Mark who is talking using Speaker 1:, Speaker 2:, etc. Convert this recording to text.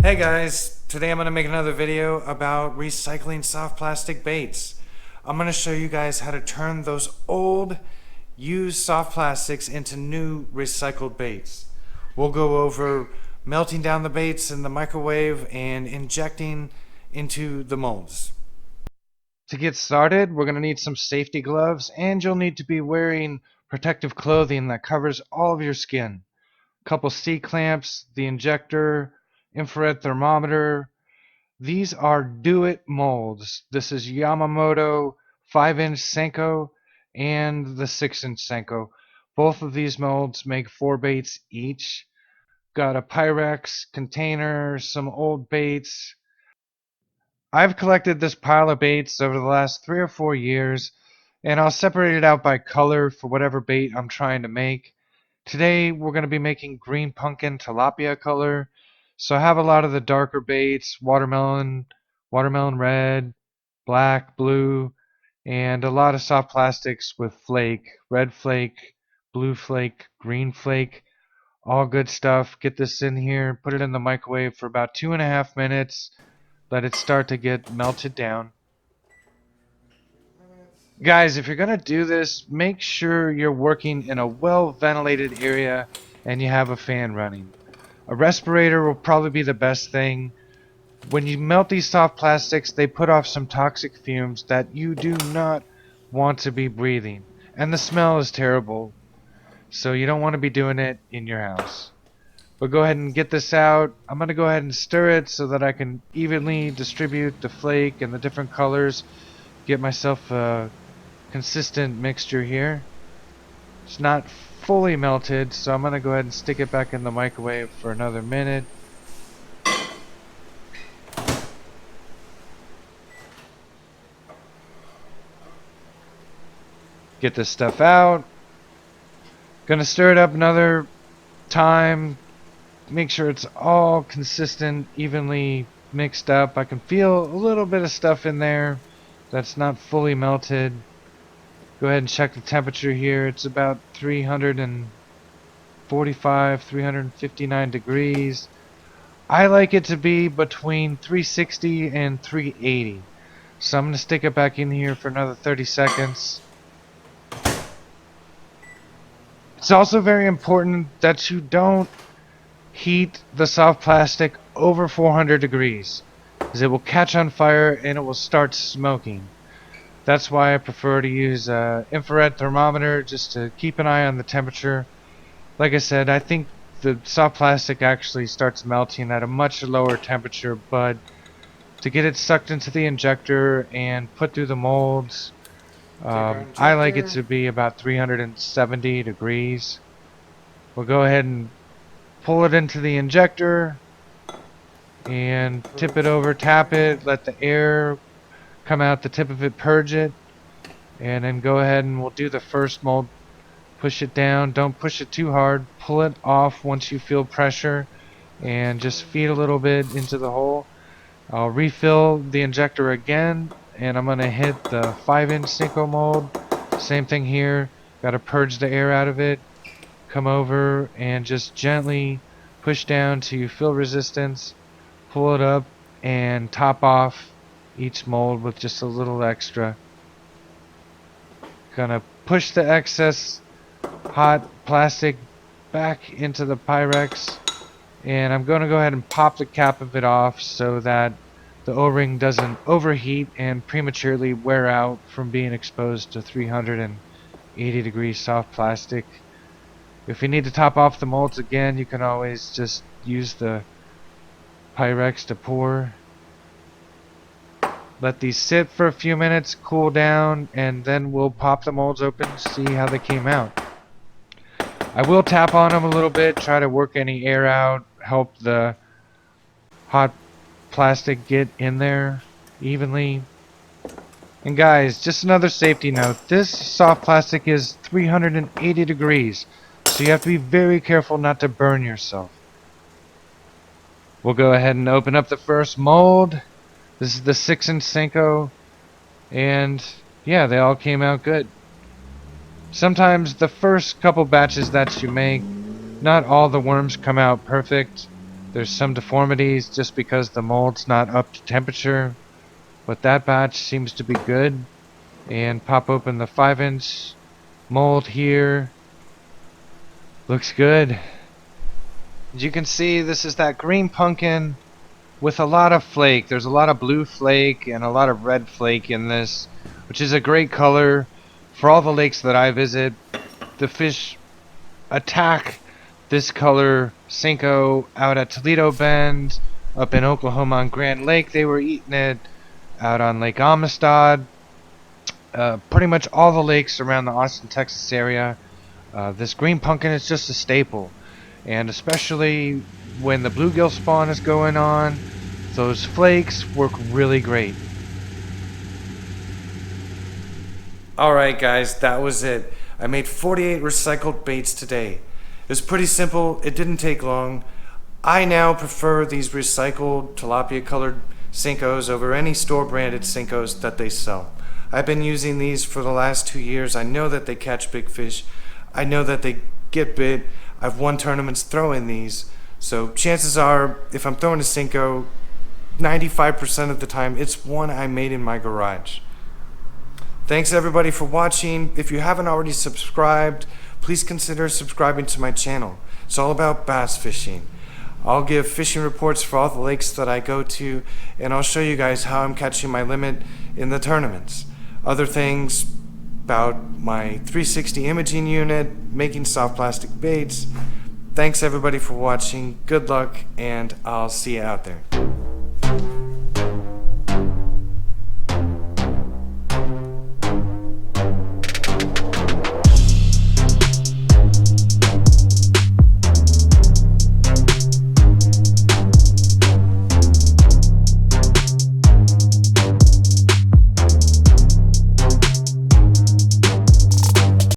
Speaker 1: Hey guys, today I'm going to make another video about recycling soft plastic baits. I'm going to show you guys how to turn those old used soft plastics into new recycled baits. We'll go over melting down the baits in the microwave and injecting into the molds. To get started, we're going to need some safety gloves, and you'll need to be wearing protective clothing that covers all of your skin. Couple C-clamps, the injector, infrared thermometer. These are Do-It molds. This is Yamamoto 5-inch senko and the 6-inch senko. Both of these molds make 4 baits each. Got a Pyrex container, some old baits. I've collected this pile of baits over the last 3 or 4 years, and I'll separate it out by color for whatever bait I'm trying to make. Today we're going to be making green pumpkin tilapia color, so I have a lot of the darker baits, watermelon red, black, blue, and a lot of soft plastics with flake, red flake, blue flake, green flake, all good stuff. Get this in here, put it in the microwave for about 2.5 minutes. Let it start to get melted down. Guys, if you're going to do this, make sure you're working in a well-ventilated area and you have a fan running. A respirator will probably be the best thing. When you melt these soft plastics, they put off some toxic fumes that you do not want to be breathing. And the smell is terrible, so you don't want to be doing it in your house. But go ahead and get this out. I'm going to go ahead and stir it so that I can evenly distribute the flake and the different colors. Get myself a consistent mixture here. It's not fully melted, so I'm going to go ahead and stick it back in the microwave for another minute. Get this stuff out. Gonna stir it up another time. Make sure it's all consistent, evenly mixed up. I can feel a little bit of stuff in there that's not fully melted. Go ahead and check the temperature here. It's about 345, 359 degrees. I like it to be between 360 and 380. So I'm going to stick it back in here for another 30 seconds. It's also very important that you don't heat the soft plastic over 400 degrees, as it will catch on fire and it will start smoking. That's why I prefer to use an infrared thermometer just to keep an eye on the temperature. Like I said, I think the soft plastic actually starts melting at a much lower temperature, but to get it sucked into the injector and put through the molds, I like it to be about 370 degrees. We'll go ahead and pull it into the injector and tip it over, tap it, let the air come out the tip of it, purge it, and then go ahead and we'll do the first mold. Push it down, don't push it too hard, pull it off once you feel pressure, and just feed a little bit into the hole. I'll refill the injector again, and I'm going to hit the 5-inch senko mold. Same thing here, got to purge the air out of it. Come over and just gently push down till you feel resistance. Pull it up and top off each mold with just a little extra. Gonna push the excess hot plastic back into the Pyrex, and I'm gonna go ahead and pop the cap of it off so that the O-ring doesn't overheat and prematurely wear out from being exposed to 380 degrees soft plastic. If you need to top off the molds again, you can always just use the Pyrex to pour. Let these sit for a few minutes, cool down, and then we'll pop the molds open, see how they came out. I will tap on them a little bit, try to work any air out, help the hot plastic get in there evenly. And guys, just another safety note, this soft plastic is 380 degrees, so you have to be very careful not to burn yourself. We'll go ahead and open up the first mold. This is the 6-inch senko, and yeah, they all came out good. Sometimes the first couple batches that you make, not all the worms come out perfect. There's some deformities just because the mold's not up to temperature, but that batch seems to be good. And pop open the 5-inch mold here. Looks good. As you can see, this is that green pumpkin with a lot of flake. There's a lot of blue flake and a lot of red flake in this, which is a great color for all the lakes that I visit. The fish attack this color. Senko out at Toledo Bend, up in Oklahoma on Grand Lake, they were eating it. Out on Lake Amistad, pretty much all the lakes around the Austin, Texas area. This green pumpkin is just a staple, and especially when the bluegill spawn is going on, those flakes work really great. Alright guys, that was it. I made 48 recycled baits today. It was pretty simple, it didn't take long. I now prefer these recycled tilapia colored Senkos over any store branded Senkos that they sell. I've been using these for the last 2 years. I know that they catch big fish. I know that they get bit. I've won tournaments throwing these. So chances are, if I'm throwing a Senko, 95% of the time it's one I made in my garage. Thanks everybody for watching. If you haven't already subscribed, please consider subscribing to my channel. It's all about bass fishing. I'll give fishing reports for all the lakes that I go to, and I'll show you guys how I'm catching my limit in the tournaments. Other things about my 360 imaging unit, making soft plastic baits. Thanks everybody for watching. Good luck, and I'll see you out there.